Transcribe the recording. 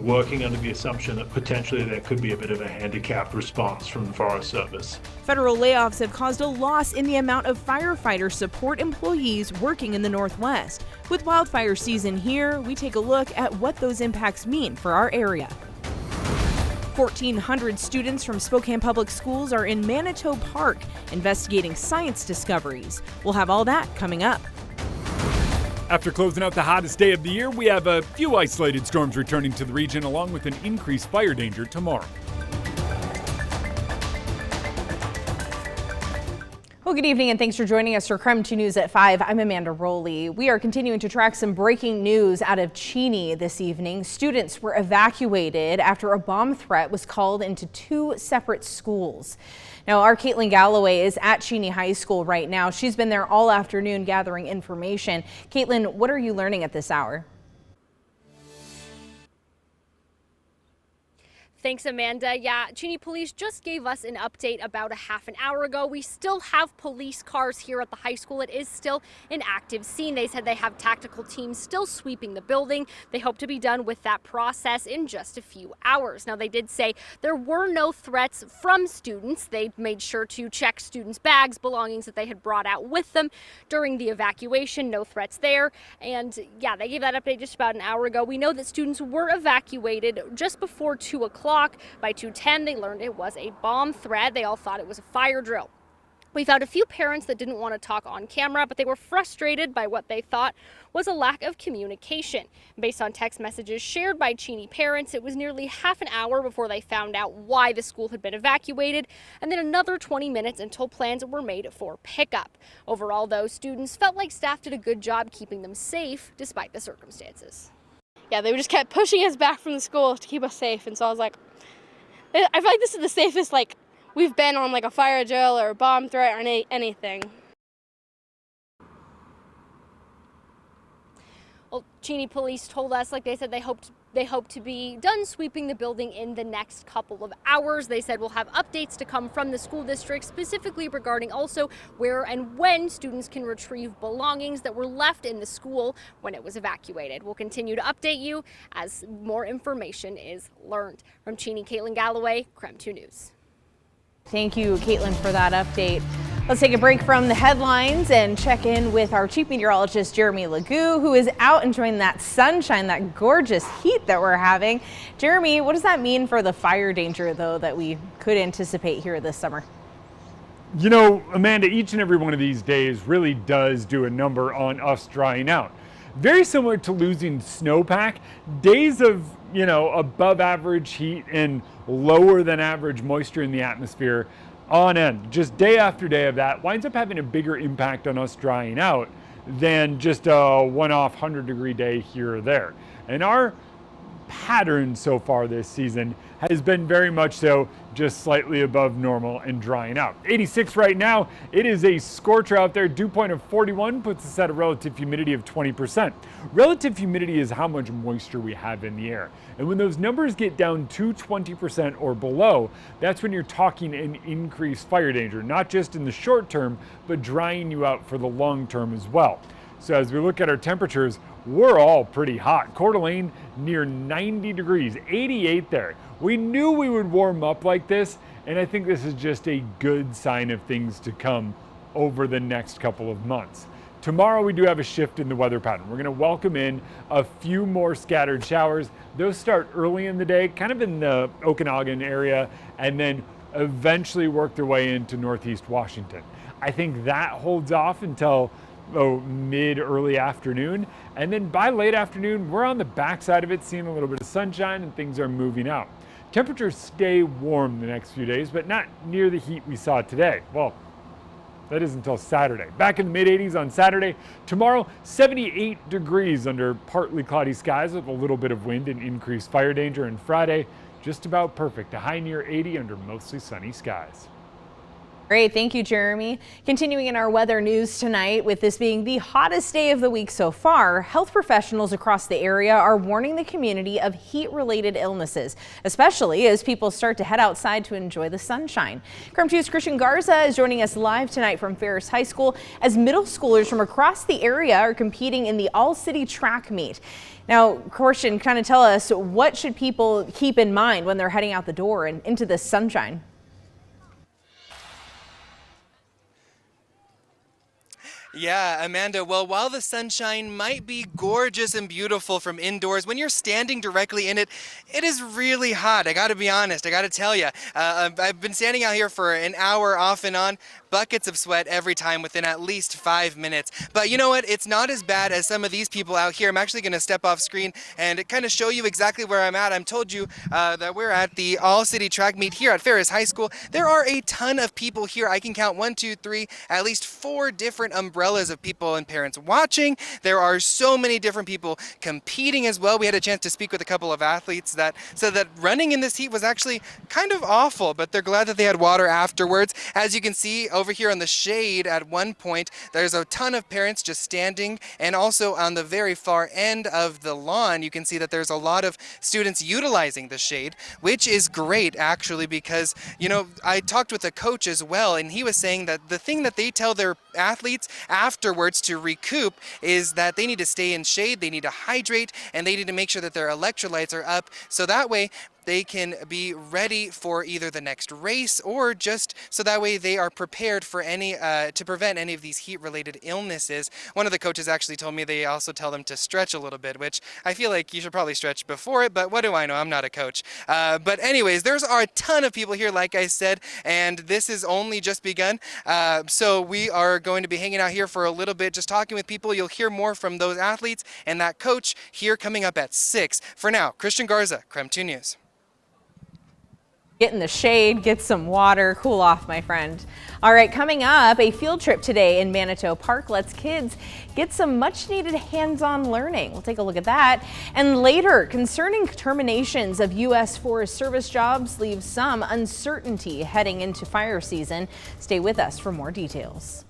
working under the assumption that potentially there could be a bit of a handicapped response from the Forest Service. Federal layoffs have caused a loss in the amount of firefighter support employees working in the Northwest. With wildfire season here, we take a look at what those impacts mean for our area. 1,400 students from Spokane Public Schools are in Manitou Park investigating science discoveries. We'll have all that coming up. After closing out the hottest day of the year, we have a few isolated storms returning to the region, along with an increased fire danger tomorrow. Well, good evening and thanks for joining us for KREM 2 News at 5. I'm Amanda Rowley. We are continuing to track some breaking news out of Cheni this evening. Students were evacuated after a bomb threat was called into 2 separate schools. Now, our Caitlin Galloway is at Cheni High School right now. She's been there all afternoon gathering information. Caitlin, what are you learning at this hour? Thanks, Amanda. Yeah, Cheni police just gave us an update about a half an hour ago. We still have police cars here at the high school. It is still an active scene. They said they have tactical teams still sweeping the building. They hope to be done with that process in just a few hours. Now, they did say there were no threats from students. They made sure to check students' bags, belongings that they had brought out with them during the evacuation. No threats there. And yeah, they gave that update just about an hour ago. We know that students were evacuated just before 2 o'clock. By 2:10, they learned it was a bomb threat. They all thought it was a fire drill. We found a few parents that didn't want to talk on camera, but they were frustrated by what they thought was a lack of communication. Based on text messages shared by Cheni parents, it was nearly half an hour before they found out why the school had been evacuated, and then another 20 minutes until plans were made for pickup. Overall, though, students felt like staff did a good job keeping them safe despite the circumstances. Yeah, they just kept pushing us back from the school to keep us safe, and so I was like, I feel like this is the safest we've been on a fire drill or a bomb threat or anything. Well, Cheni police told us, like they said, they hope to be done sweeping the building in the next couple of hours. They said we'll have updates to come from the school district, specifically regarding also where and when students can retrieve belongings that were left in the school when it was evacuated. We'll continue to update you as more information is learned. From Cheni, Caitlin Galloway, KREM 2 News. Thank you, Caitlin, for that update. Let's take a break from the headlines and check in with our chief meteorologist, Jeremy Legoo, who is out enjoying that sunshine, that gorgeous heat that we're having. Jeremy, what does that mean for the fire danger, though, that we could anticipate here this summer? You know, Amanda, each and every one of these days really does do a number on us drying out. Very similar to losing snowpack, days of, above average heat and lower than average moisture in the atmosphere on end, just day after day of that, winds up having a bigger impact on us drying out than just a one-off 100-degree day here or there. And our pattern so far this season has been very much so just slightly above normal and drying out. 86 right now. It is a scorcher out there. Dew point of 41 puts us at a relative humidity of 20%. Relative humidity is how much moisture we have in the air. And when those numbers get down to 20% or below, that's when you're talking an increased fire danger, not just in the short term, but drying you out for the long term as well. So as we look at our temperatures, we're all pretty hot. Coeur d'Alene near 90 degrees, 88 there. We knew we would warm up like this, and I think this is just a good sign of things to come over the next couple of months. Tomorrow we do have a shift in the weather pattern. We're going to welcome in a few more scattered showers. Those start early in the day, kind of in the Okanagan area, and then eventually work their way into Northeast Washington. I think that holds off until mid-early afternoon, and then by late afternoon we're on the backside of it, seeing a little bit of sunshine and things are moving out. Temperatures stay warm the next few days, but not near the heat we saw today. Well, that is until Saturday. Back in the mid-80s on Saturday. Tomorrow, 78 degrees under partly cloudy skies with a little bit of wind and increased fire danger. And Friday, just about perfect, a high near 80 under mostly sunny skies. Great, thank you, Jeremy. Continuing in our weather news tonight, with this being the hottest day of the week so far, health professionals across the area are warning the community of heat-related illnesses, especially as people start to head outside to enjoy the sunshine. KREM 2's Christian Garza is joining us live tonight from Ferris High School as middle schoolers from across the area are competing in the all-city track meet. Now, Christian, kind of tell us, what should people keep in mind when they're heading out the door and into the sunshine? Yeah, Amanda, well, while the sunshine might be gorgeous and beautiful from indoors, when you're standing directly in it, it is really hot. I gotta be honest, I gotta tell you. I've been standing out here for an hour off and on, buckets of sweat every time within at least 5 minutes. But you know what? It's not as bad as some of these people out here. I'm actually gonna step off screen and kind of show you exactly where I'm at. I'm told you that we're at the all-city track meet here at Ferris High School. There are a ton of people here. I can count 1, 2, 3, at least 4 different umbrellas of people and parents watching. There are so many different people competing as well. We had a chance to speak with a couple of athletes that said that running in this heat was actually kind of awful, but they're glad that they had water afterwards. As you can see over here on the shade, at one point there's a ton of parents just standing, and also on the very far end of the lawn you can see that there's a lot of students utilizing the shade, which is great actually, because you know, I talked with a coach as well, and he was saying that the thing that they tell their athletes afterwards to recoup is that they need to stay in shade, they need to hydrate, and they need to make sure that their electrolytes are up, so that way they can be ready for either the next race, or just so that way they are prepared for any to prevent any of these heat-related illnesses. One of the coaches actually told me they also tell them to stretch a little bit, which I feel like you should probably stretch before it, but what do I know? I'm not a coach. But anyways, there's a ton of people here, like I said, and this has only just begun. So we are going to be hanging out here for a little bit, just talking with people. You'll hear more from those athletes and that coach here coming up at 6. For now, Christian Garza, KREM 2 News. Get in the shade, get some water, cool off, my friend. All right, coming up, a field trip today in Manitou Park lets kids get some much needed hands-on learning. We'll take a look at that. And later, concerning terminations of U.S. Forest Service jobs leaves some uncertainty heading into fire season. Stay with us for more details.